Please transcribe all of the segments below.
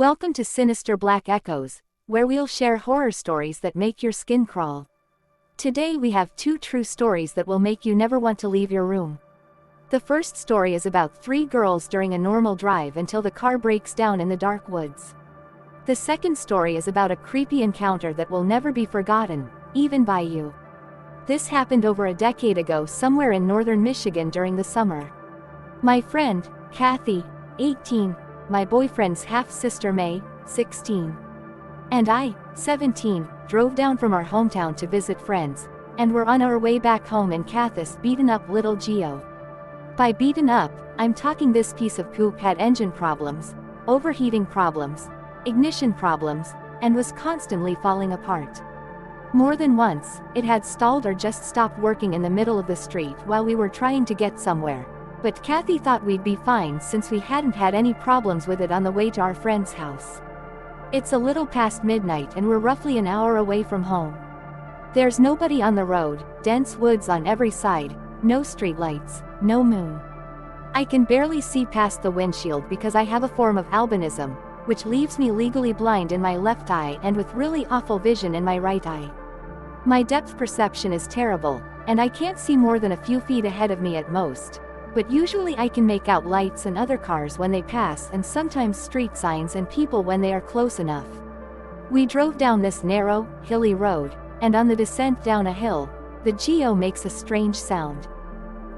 Welcome to Sinister Black Echoes, where we'll share horror stories that make your skin crawl. Today we have two true stories that will make you never want to leave your room. The first story is about three girls during a normal drive until the car breaks down in the dark woods. The second story is about a creepy encounter that will never be forgotten, even by you. This happened over a decade ago somewhere in northern Michigan during the summer. My friend, Kathy, 18, my boyfriend's half-sister May, 16, and I, 17, drove down from our hometown to visit friends, and were on our way back home in Kathy's beaten-up little Geo. By beaten up, I'm talking this piece of poop had engine problems, overheating problems, ignition problems, and was constantly falling apart. More than once, it had stalled or just stopped working in the middle of the street while we were trying to get somewhere. But Kathy thought we'd be fine since we hadn't had any problems with it on the way to our friend's house. It's a little past midnight and we're roughly an hour away from home. There's nobody on the road, dense woods on every side, no streetlights, no moon. I can barely see past the windshield because I have a form of albinism, which leaves me legally blind in my left eye and with really awful vision in my right eye. My depth perception is terrible, and I can't see more than a few feet ahead of me at most. But usually I can make out lights and other cars when they pass and sometimes street signs and people when they are close enough. We drove down this narrow, hilly road, and on the descent down a hill, the Geo makes a strange sound.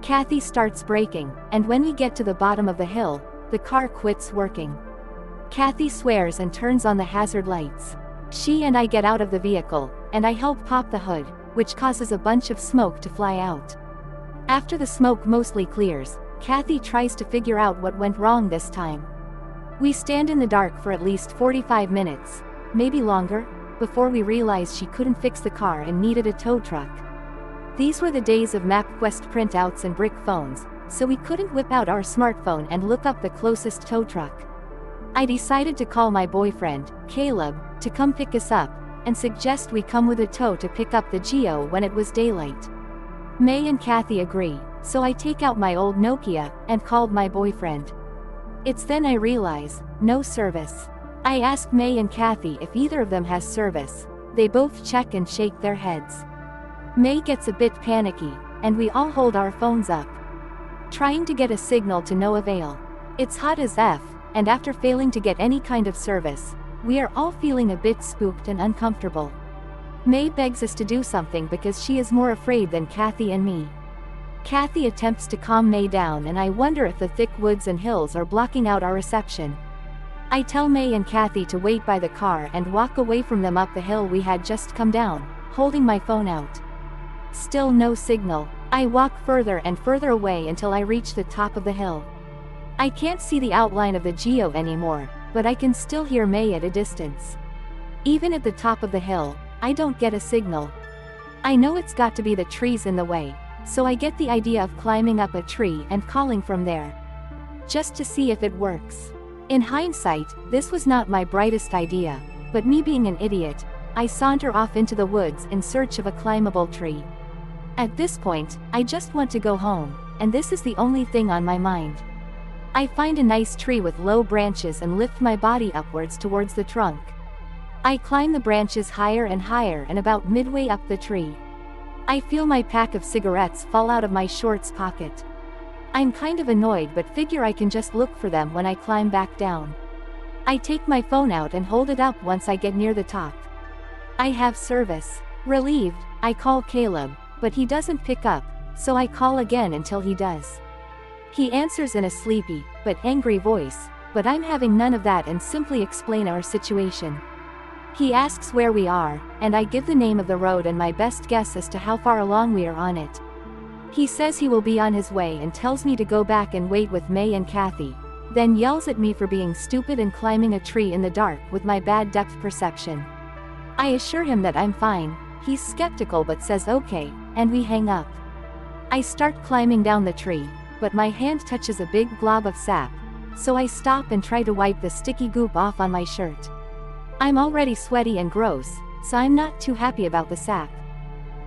Kathy starts braking, and when we get to the bottom of the hill, the car quits working. Kathy swears and turns on the hazard lights. She and I get out of the vehicle, and I help pop the hood, which causes a bunch of smoke to fly out. After the smoke mostly clears, Kathy tries to figure out what went wrong this time. We stand in the dark for at least 45 minutes, maybe longer, before we realize she couldn't fix the car and needed a tow truck. These were the days of MapQuest printouts and brick phones, so we couldn't whip out our smartphone and look up the closest tow truck. I decided to call my boyfriend, Caleb, to come pick us up, and suggest we come with a tow to pick up the Geo when it was daylight. May and Kathy agree, so I take out my old Nokia, and called my boyfriend. It's then I realize, no service. I ask May and Kathy if either of them has service. They both check and shake their heads. May gets a bit panicky, and we all hold our phones up, trying to get a signal to no avail. It's hot as F, and after failing to get any kind of service, we are all feeling a bit spooked and uncomfortable. May begs us to do something because she is more afraid than Kathy and me. Kathy attempts to calm May down, and I wonder if the thick woods and hills are blocking out our reception. I tell May and Kathy to wait by the car and walk away from them up the hill we had just come down, holding my phone out. Still no signal. I walk further and further away until I reach the top of the hill. I can't see the outline of the Geo anymore, but I can still hear May at a distance. Even at the top of the hill, I don't get a signal. I know it's got to be the trees in the way, so I get the idea of climbing up a tree and calling from there, just to see if it works. In hindsight, this was not my brightest idea, but me being an idiot, I saunter off into the woods in search of a climbable tree. At this point, I just want to go home, and this is the only thing on my mind. I find a nice tree with low branches and lift my body upwards towards the trunk. I climb the branches higher and higher, and about midway up the tree, I feel my pack of cigarettes fall out of my shorts pocket. I'm kind of annoyed but figure I can just look for them when I climb back down. I take my phone out and hold it up once I get near the top. I have service. Relieved, I call Caleb, but he doesn't pick up, so I call again until he does. He answers in a sleepy, but angry voice, but I'm having none of that and simply explain our situation. He asks where we are, and I give the name of the road and my best guess as to how far along we are on it. He says he will be on his way and tells me to go back and wait with May and Kathy, then yells at me for being stupid and climbing a tree in the dark with my bad depth perception. I assure him that I'm fine. He's skeptical but says okay, and we hang up. I start climbing down the tree, but my hand touches a big glob of sap, so I stop and try to wipe the sticky goop off on my shirt. I'm already sweaty and gross, so I'm not too happy about the sap.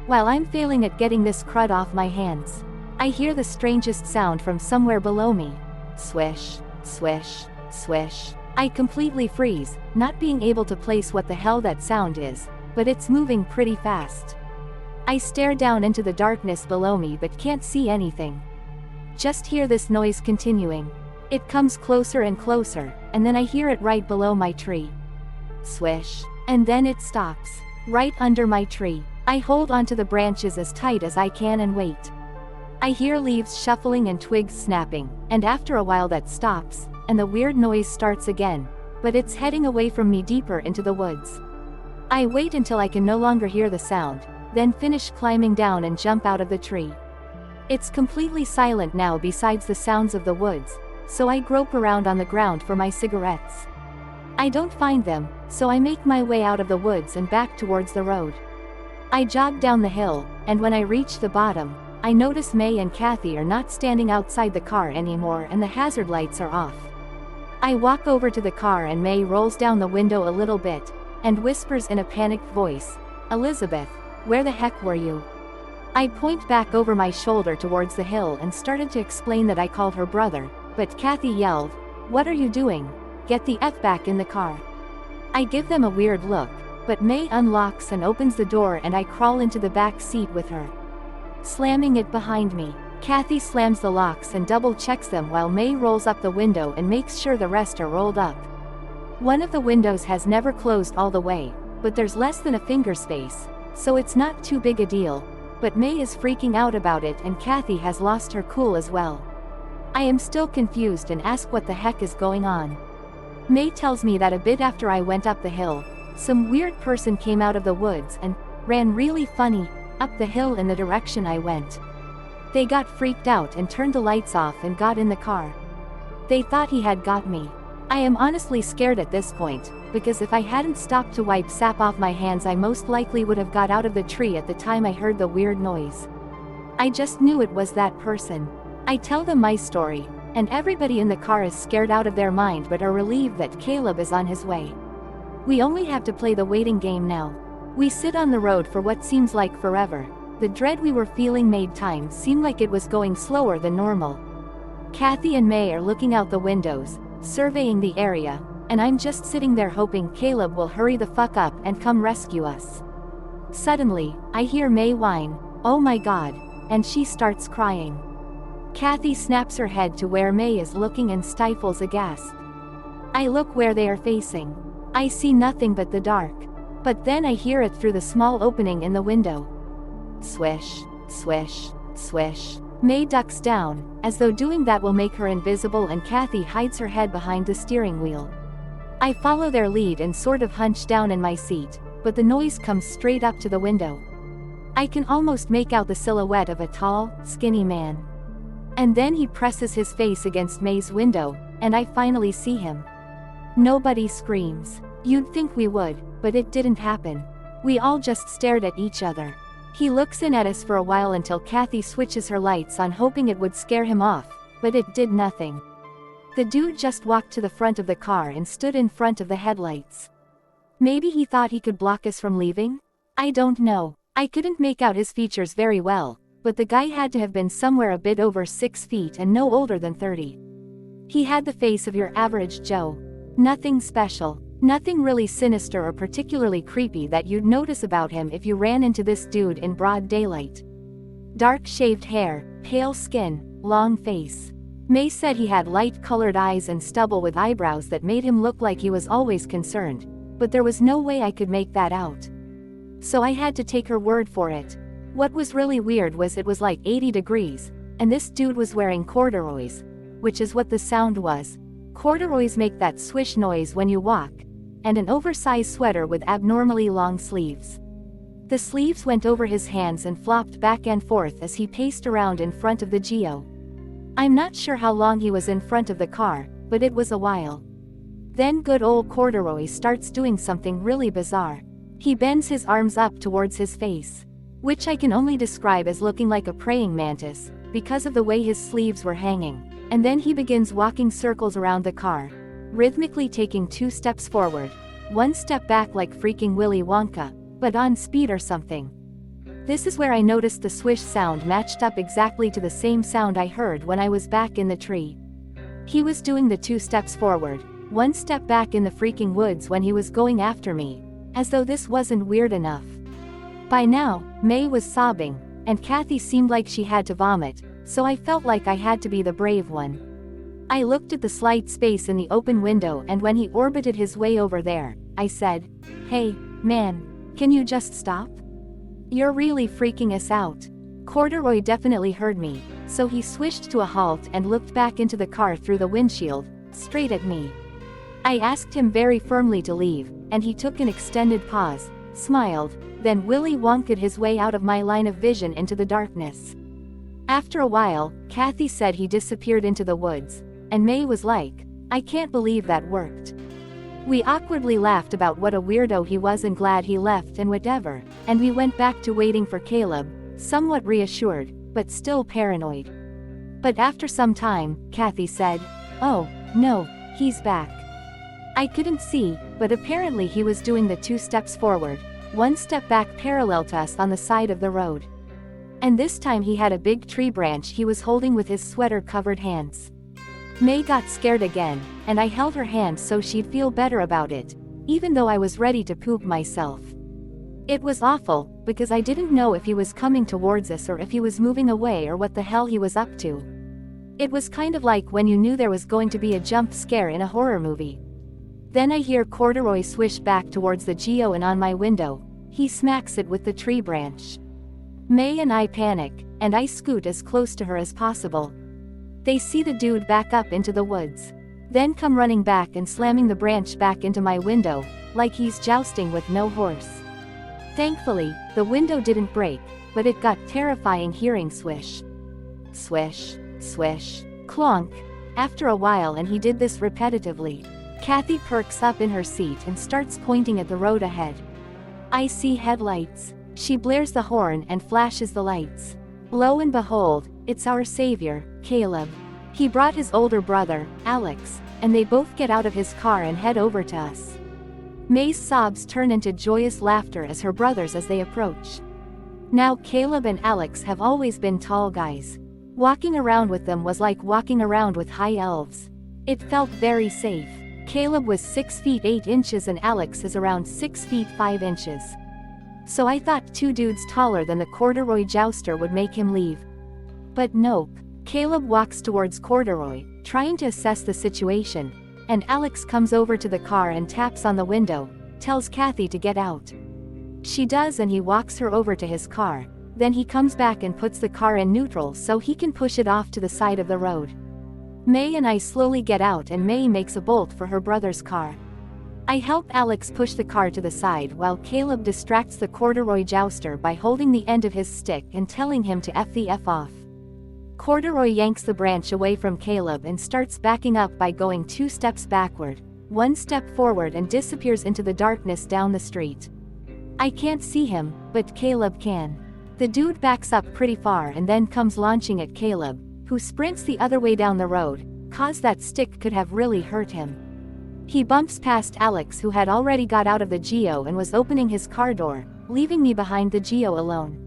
While I'm failing at getting this crud off my hands, I hear the strangest sound from somewhere below me. Swish, swish, swish. I completely freeze, not being able to place what the hell that sound is, but it's moving pretty fast. I stare down into the darkness below me but can't see anything. Just hear this noise continuing. It comes closer and closer, and then I hear it right below my tree. Swish. And then it stops. Right under my tree. I hold onto the branches as tight as I can and wait. I hear leaves shuffling and twigs snapping, and after a while that stops, and the weird noise starts again, but it's heading away from me deeper into the woods. I wait until I can no longer hear the sound, then finish climbing down and jump out of the tree. It's completely silent now besides the sounds of the woods, so I grope around on the ground for my cigarettes. I don't find them, so I make my way out of the woods and back towards the road. I jog down the hill, and when I reach the bottom, I notice May and Kathy are not standing outside the car anymore and the hazard lights are off. I walk over to the car and May rolls down the window a little bit, and whispers in a panicked voice, "Elizabeth, where the heck were you?" I point back over my shoulder towards the hill and started to explain that I called her brother, but Kathy yelled, "What are you doing? Get the F back in the car." I give them a weird look, but May unlocks and opens the door and I crawl into the back seat with her. Slamming it behind me, Kathy slams the locks and double checks them while May rolls up the window and makes sure the rest are rolled up. One of the windows has never closed all the way, but there's less than a finger space, so it's not too big a deal, but May is freaking out about it and Kathy has lost her cool as well. I am still confused and ask what the heck is going on. May tells me that a bit after I went up the hill, some weird person came out of the woods and ran really funny up the hill in the direction I went. They got freaked out and turned the lights off and got in the car. They thought he had got me. I am honestly scared at this point, because if I hadn't stopped to wipe sap off my hands I most likely would have got out of the tree at the time I heard the weird noise. I just knew it was that person. I tell them my story, and everybody in the car is scared out of their mind but are relieved that Caleb is on his way. We only have to play the waiting game now. We sit on the road for what seems like forever. The dread we were feeling made time seem like it was going slower than normal. Kathy and May are looking out the windows, surveying the area, and I'm just sitting there hoping Caleb will hurry the fuck up and come rescue us. Suddenly, I hear May whine, "Oh my God," and she starts crying. Kathy snaps her head to where May is looking and stifles a gasp. I look where they are facing. I see nothing but the dark. But then I hear it through the small opening in the window. Swish, swish, swish. May ducks down, as though doing that will make her invisible, and Kathy hides her head behind the steering wheel. I follow their lead and sort of hunch down in my seat, but the noise comes straight up to the window. I can almost make out the silhouette of a tall, skinny man. And then he presses his face against May's window, and I finally see him. Nobody screams. You'd think we would, but it didn't happen. We all just stared at each other. He looks in at us for a while until Kathy switches her lights on, hoping it would scare him off, but it did nothing. The dude just walked to the front of the car and stood in front of the headlights. Maybe he thought he could block us from leaving? I don't know. I couldn't make out his features very well, but the guy had to have been somewhere a bit over 6 feet and no older than 30. He had the face of your average Joe. Nothing special. Nothing really sinister or particularly creepy that you'd notice about him if you ran into this dude in broad daylight. Dark shaved hair, pale skin, long face. May said he had light-colored eyes and stubble with eyebrows that made him look like he was always concerned, but there was no way I could make that out. So I had to take her word for it. What was really weird was it was like 80 degrees, and this dude was wearing corduroys, which is what the sound was. Corduroys make that swish noise when you walk, and an oversized sweater with abnormally long sleeves. The sleeves went over his hands and flopped back and forth as he paced around in front of the Geo. I'm not sure how long he was in front of the car, but it was a while. Then good old Corduroy starts doing something really bizarre. He bends his arms up towards his face, which I can only describe as looking like a praying mantis, because of the way his sleeves were hanging, and then he begins walking circles around the car, rhythmically taking 2 steps forward, 1 step back like freaking Willy Wonka, but on speed or something. This is where I noticed the swish sound matched up exactly to the same sound I heard when I was back in the tree. He was doing the 2 steps forward, one step back in the freaking woods when he was going after me, as though this wasn't weird enough. By now, May was sobbing, and Kathy seemed like she had to vomit, so I felt like I had to be the brave one. I looked at the slight space in the open window, and when he orbited his way over there, I said, "Hey, man, can you just stop? You're really freaking us out." Corduroy definitely heard me, so he swished to a halt and looked back into the car through the windshield, straight at me. I asked him very firmly to leave, and he took an extended pause, smiled, then Willy Wonka'd his way out of my line of vision into the darkness. After a while, Kathy said he disappeared into the woods, and May was like, "I can't believe that worked." We awkwardly laughed about what a weirdo he was and glad he left and whatever, and we went back to waiting for Caleb, somewhat reassured, but still paranoid. But after some time, Kathy said, "Oh, no, he's back." I couldn't see, but apparently he was doing the 2 steps forward, 1 step back parallel to us on the side of the road. And this time he had a big tree branch he was holding with his sweater-covered hands. May got scared again, and I held her hand so she'd feel better about it, even though I was ready to poop myself. It was awful, because I didn't know if he was coming towards us or if he was moving away or what the hell he was up to. It was kind of like when you knew there was going to be a jump scare in a horror movie. Then I hear Corduroy swish back towards the geo, and on my window, he smacks it with the tree branch. May and I panic, and I scoot as close to her as possible. They see the dude back up into the woods, then come running back and slamming the branch back into my window, like he's jousting with no horse. Thankfully, the window didn't break, but it got terrifying hearing swish. Swish, swish, clonk. After a while, and he did this repetitively, Kathy perks up in her seat and starts pointing at the road ahead. I see headlights. She blares the horn and flashes the lights. Lo and behold, it's our savior, Caleb. He brought his older brother, Alex, and they both get out of his car and head over to us. May's sobs turn into joyous laughter as her brothers as they approach. Now Caleb and Alex have always been tall guys. Walking around with them was like walking around with high elves. It felt very safe. Caleb was 6 feet 8 inches and Alex is around 6 feet 5 inches. So I thought 2 dudes taller than the Corduroy jouster would make him leave. But nope. Caleb walks towards Corduroy, trying to assess the situation, and Alex comes over to the car and taps on the window, tells Kathy to get out. She does, and he walks her over to his car, then he comes back and puts the car in neutral so he can push it off to the side of the road. May and I slowly get out, and May makes a bolt for her brother's car. I help Alex push the car to the side while Caleb distracts the Corduroy jouster by holding the end of his stick and telling him to F the F off. Corduroy yanks the branch away from Caleb and starts backing up by going 2 steps backward, 1 step forward, and disappears into the darkness down the street. I can't see him, but Caleb can. The dude backs up pretty far and then comes launching at Caleb, who sprints the other way down the road, cause that stick could have really hurt him. He bumps past Alex, who had already got out of the Geo and was opening his car door, leaving me behind the Geo alone.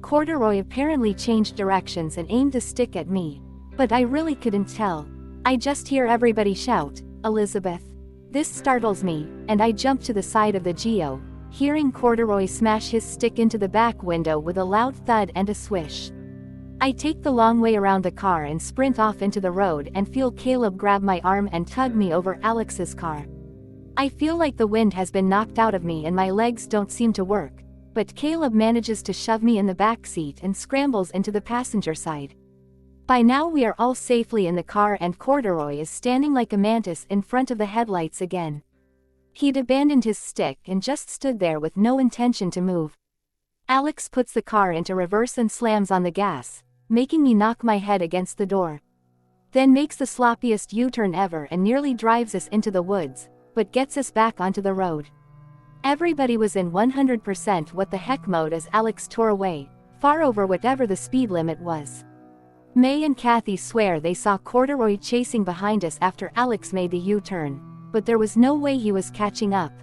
Corduroy apparently changed directions and aimed the stick at me, but I really couldn't tell. I just hear everybody shout, "Elizabeth." This startles me, and I jump to the side of the Geo, hearing Corduroy smash his stick into the back window with a loud thud and a swish. I take the long way around the car and sprint off into the road and feel Caleb grab my arm and tug me over Alex's car. I feel like the wind has been knocked out of me and my legs don't seem to work, but Caleb manages to shove me in the back seat and scrambles into the passenger side. By now we are all safely in the car and Corduroy is standing like a mantis in front of the headlights again. He'd abandoned his stick and just stood there with no intention to move. Alex puts the car into reverse and slams on the gas, making me knock my head against the door. Then makes the sloppiest U-turn ever and nearly drives us into the woods, but gets us back onto the road. Everybody was in 100% what the heck mode as Alex tore away, far over whatever the speed limit was. May and Kathy swear they saw Corduroy chasing behind us after Alex made the U-turn, but there was no way he was catching up.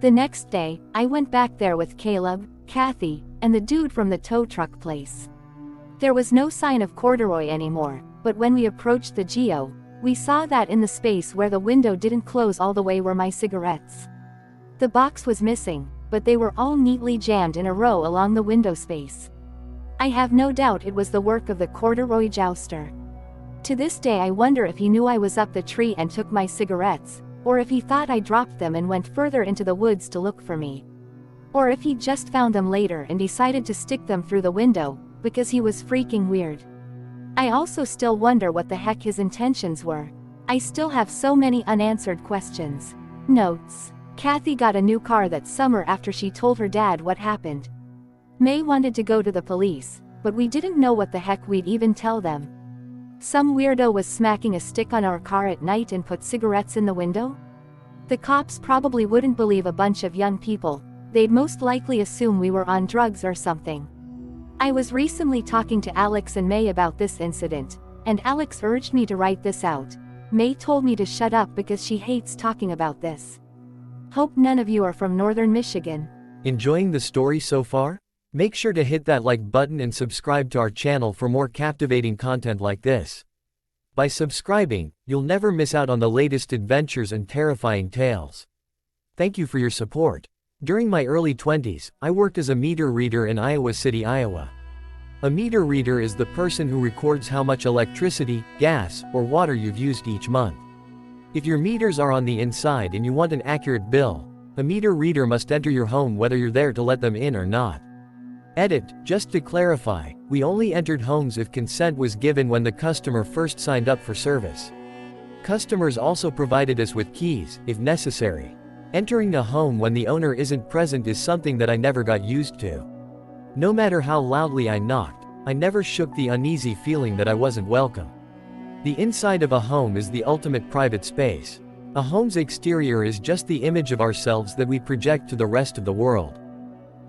The next day, I went back there with Caleb, Kathy, and the dude from the tow truck place. There was no sign of Corduroy anymore, but when we approached the Geo, We saw that in the space where the window didn't close all the way were my cigarettes. The box was missing, but they were all neatly jammed in a row along the window space. I have no doubt it was the work of the corduroy jouster. To this day I wonder if he knew I was up the tree and took my cigarettes, or if he thought I dropped them and went further into the woods to look for me. Or if he just found them later and decided to stick them through the window, because he was freaking weird. I also still wonder what the heck his intentions were. I still have so many unanswered questions. Notes. Kathy got a new car that summer after she told her dad what happened. May wanted to go to the police, but we didn't know what the heck we'd even tell them. Some weirdo was smacking a stick on our car at night and put cigarettes in the window? The cops probably wouldn't believe a bunch of young people, they'd most likely assume we were on drugs or something. I was recently talking to Alex and May about this incident, and Alex urged me to write this out. May told me to shut up because she hates talking about this. Hope none of you are from northern Michigan. Enjoying the story so far? Make sure to hit that like button and subscribe to our channel for more captivating content like this. By subscribing, you'll never miss out on the latest adventures and terrifying tales. Thank you for your support. During my early 20s, I worked as a meter reader in Iowa City, Iowa. A meter reader is the person who records how much electricity, gas, or water you've used each month. If your meters are on the inside and you want an accurate bill, a meter reader must enter your home whether you're there to let them in or not. Edit, just to clarify, we only entered homes if consent was given when the customer first signed up for service. Customers also provided us with keys, if necessary. Entering a home when the owner isn't present is something that I never got used to. No matter how loudly I knocked, I never shook the uneasy feeling that I wasn't welcome. The inside of a home is the ultimate private space. A home's exterior is just the image of ourselves that we project to the rest of the world.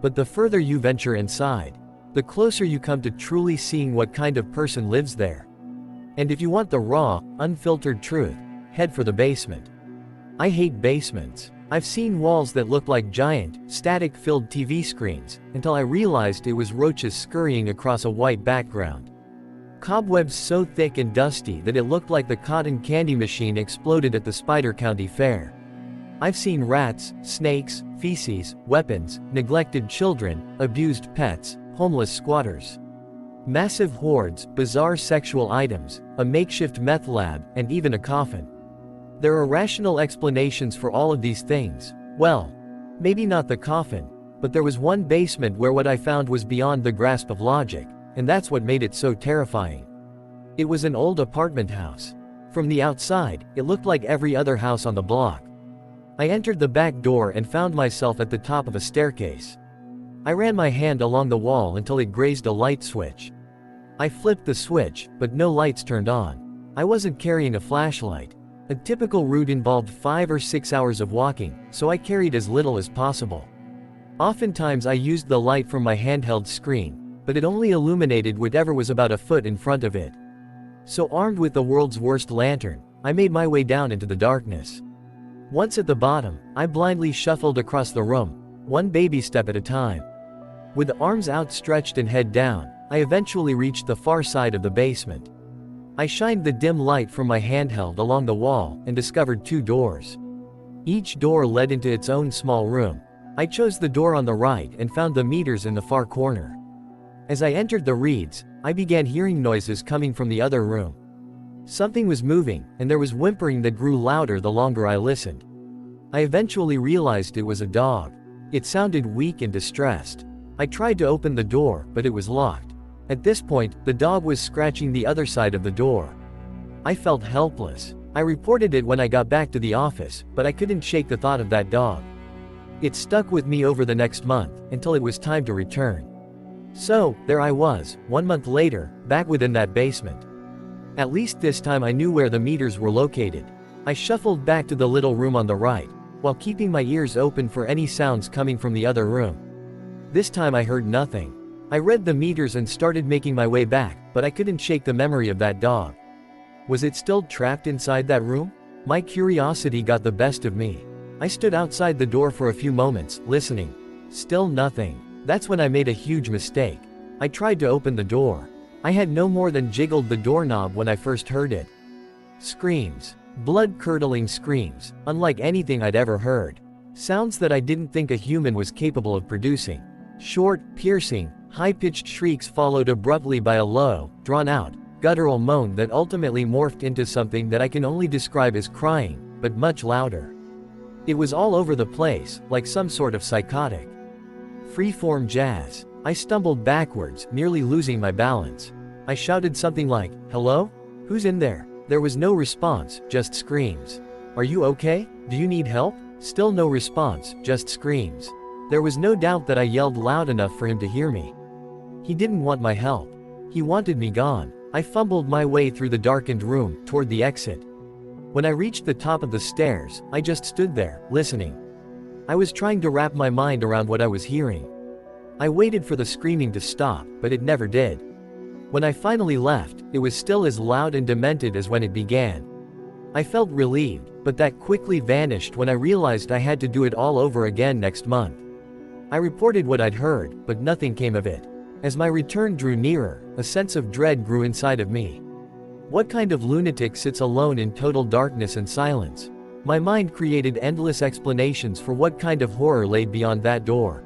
But the further you venture inside, the closer you come to truly seeing what kind of person lives there. And if you want the raw, unfiltered truth, head for the basement. I hate basements. I've seen walls that look like giant, static-filled TV screens, until I realized it was roaches scurrying across a white background. Cobwebs so thick and dusty that it looked like the cotton candy machine exploded at the Spider County Fair. I've seen rats, snakes, feces, weapons, neglected children, abused pets, homeless squatters. Massive hoards, bizarre sexual items, a makeshift meth lab, and even a coffin. There are rational explanations for all of these things. Well, maybe not the coffin, but there was one basement where what I found was beyond the grasp of logic, and that's what made it so terrifying. It was an old apartment house. From the outside, it looked like every other house on the block. I entered the back door and found myself at the top of a staircase. I ran my hand along the wall until it grazed a light switch. I flipped the switch, but no lights turned on. I wasn't carrying a flashlight. A typical route involved 5 or 6 hours of walking, so I carried as little as possible. Oftentimes I used the light from my handheld screen, but it only illuminated whatever was about a foot in front of it. So armed with the world's worst lantern, I made my way down into the darkness. Once at the bottom, I blindly shuffled across the room, one baby step at a time. With arms outstretched and head down, I eventually reached the far side of the basement. I shined the dim light from my handheld along the wall and discovered 2 doors. Each door led into its own small room. I chose the door on the right and found the meters in the far corner. As I entered the reeds, I began hearing noises coming from the other room. Something was moving, and there was whimpering that grew louder the longer I listened. I eventually realized it was a dog. It sounded weak and distressed. I tried to open the door, but it was locked. At this point, the dog was scratching the other side of the door. I felt helpless. I reported it when I got back to the office, but I couldn't shake the thought of that dog. It stuck with me over the next month, until it was time to return. So, there I was, 1 month later, back within that basement. At least this time I knew where the meters were located. I shuffled back to the little room on the right, while keeping my ears open for any sounds coming from the other room. This time I heard nothing. I read the meters and started making my way back, but I couldn't shake the memory of that dog. Was it still trapped inside that room? My curiosity got the best of me. I stood outside the door for a few moments, listening. Still nothing. That's when I made a huge mistake. I tried to open the door. I had no more than jiggled the doorknob when I first heard it. Screams. Blood-curdling screams, unlike anything I'd ever heard. Sounds that I didn't think a human was capable of producing. Short, piercing, high-pitched shrieks followed abruptly by a low, drawn-out, guttural moan that ultimately morphed into something that I can only describe as crying, but much louder. It was all over the place, like some sort of psychotic free-form jazz. I stumbled backwards, nearly losing my balance. I shouted something like, "Hello? Who's in there?" There was no response, just screams. "Are you okay? Do you need help?" Still no response, just screams. There was no doubt that I yelled loud enough for him to hear me. He didn't want my help. He wanted me gone. I fumbled my way through the darkened room, toward the exit. When I reached the top of the stairs, I just stood there, listening. I was trying to wrap my mind around what I was hearing. I waited for the screaming to stop, but it never did. When I finally left, it was still as loud and demented as when it began. I felt relieved, but that quickly vanished when I realized I had to do it all over again next month. I reported what I'd heard, but nothing came of it. As my return drew nearer, a sense of dread grew inside of me. What kind of lunatic sits alone in total darkness and silence? My mind created endless explanations for what kind of horror lay beyond that door.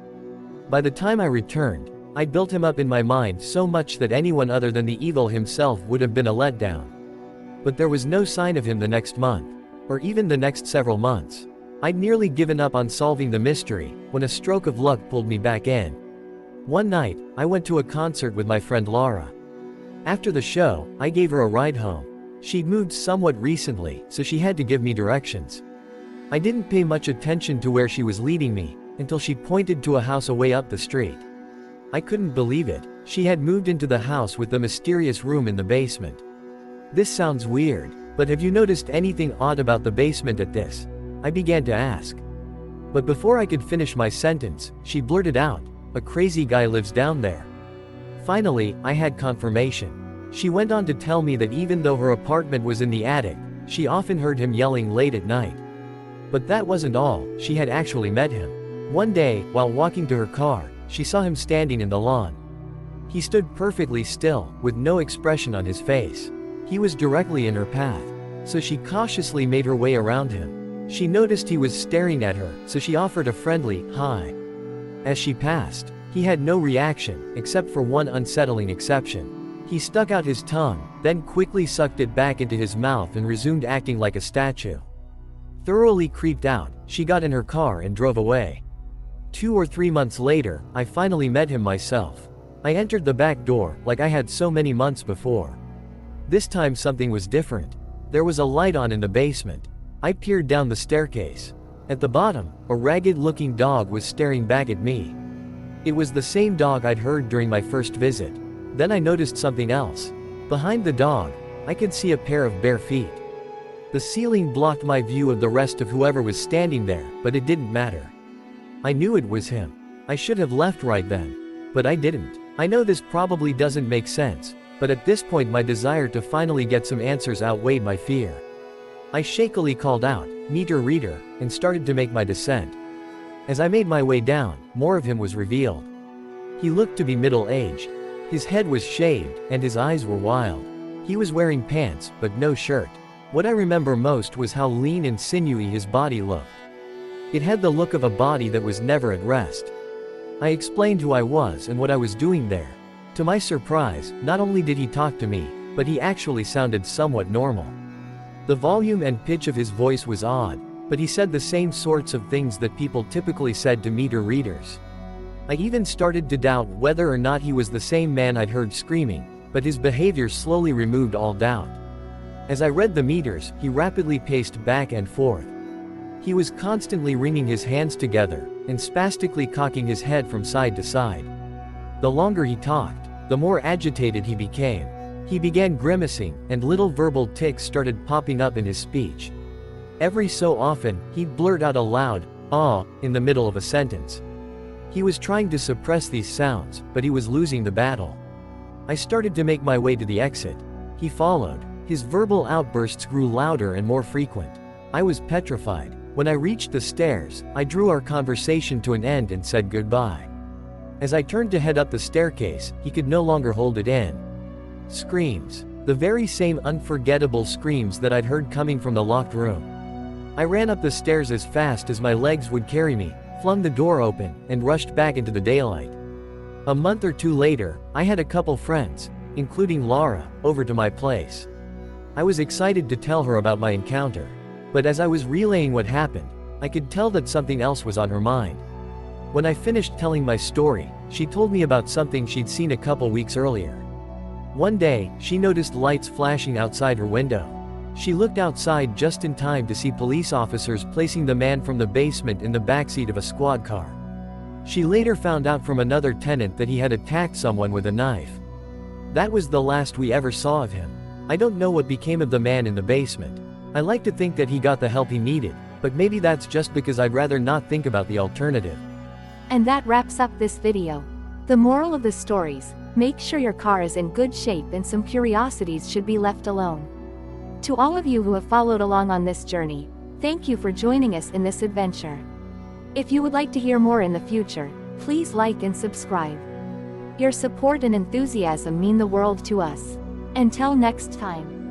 By the time I returned, I'd built him up in my mind so much that anyone other than the evil himself would have been a letdown. But there was no sign of him the next month, or even the next several months. I'd nearly given up on solving the mystery, when a stroke of luck pulled me back in. One night, I went to a concert with my friend Laura. After the show, I gave her a ride home. She'd moved somewhat recently, so she had to give me directions. I didn't pay much attention to where she was leading me, until she pointed to a house away up the street. I couldn't believe it. She had moved into the house with the mysterious room in the basement. This sounds weird, but have you noticed anything odd about the basement at this? I began to ask. But before I could finish my sentence, she blurted out, "A crazy guy lives down there." Finally, I had confirmation. She went on to tell me that even though her apartment was in the attic, she often heard him yelling late at night. But that wasn't all, she had actually met him. One day, while walking to her car, she saw him standing in the lawn. He stood perfectly still, with no expression on his face. He was directly in her path, so she cautiously made her way around him. She noticed he was staring at her, so she offered a friendly, "Hi." As she passed, he had no reaction, except for one unsettling exception. He stuck out his tongue, then quickly sucked it back into his mouth and resumed acting like a statue. Thoroughly creeped out, she got in her car and drove away. 2 or 3 months later, I finally met him myself. I entered the back door, like I had so many months before. This time something was different. There was a light on in the basement. I peered down the staircase. At the bottom, a ragged-looking dog was staring back at me. It was the same dog I'd heard during my first visit. Then I noticed something else. Behind the dog, I could see a pair of bare feet. The ceiling blocked my view of the rest of whoever was standing there, but it didn't matter. I knew it was him. I should have left right then. But I didn't. I know this probably doesn't make sense, but at this point my desire to finally get some answers outweighed my fear. I shakily called out, "Meter reader," and started to make my descent. As I made my way down, more of him was revealed. He looked to be middle-aged. His head was shaved, and his eyes were wild. He was wearing pants, but no shirt. What I remember most was how lean and sinewy his body looked. It had the look of a body that was never at rest. I explained who I was and what I was doing there. To my surprise, not only did he talk to me, but he actually sounded somewhat normal. The volume and pitch of his voice was odd, but he said the same sorts of things that people typically said to meter readers. I even started to doubt whether or not he was the same man I'd heard screaming, but his behavior slowly removed all doubt. As I read the meters, he rapidly paced back and forth. He was constantly wringing his hands together, and spastically cocking his head from side to side. The longer he talked, the more agitated he became. He began grimacing, and little verbal tics started popping up in his speech. Every so often, he'd blurt out a loud, "ah," in the middle of a sentence. He was trying to suppress these sounds, but he was losing the battle. I started to make my way to the exit. He followed. His verbal outbursts grew louder and more frequent. I was petrified. When I reached the stairs, I drew our conversation to an end and said goodbye. As I turned to head up the staircase, he could no longer hold it in. Screams. The very same unforgettable screams that I'd heard coming from the locked room. I ran up the stairs as fast as my legs would carry me, flung the door open, and rushed back into the daylight. A month or two later, I had a couple friends, including Laura, over to my place. I was excited to tell her about my encounter. But as I was relaying what happened, I could tell that something else was on her mind. When I finished telling my story, she told me about something she'd seen a couple weeks earlier. One day, she noticed lights flashing outside her window. She looked outside just in time to see police officers placing the man from the basement in the backseat of a squad car. She later found out from another tenant that he had attacked someone with a knife. That was the last we ever saw of him. I don't know what became of the man in the basement. I like to think that he got the help he needed, but maybe that's just because I'd rather not think about the alternative. And that wraps up this video. The moral of the stories: make sure your car is in good shape and some curiosities should be left alone. To all of you who have followed along on this journey, thank you for joining us in this adventure. If you would like to hear more in the future, please like and subscribe. Your support and enthusiasm mean the world to us. Until next time.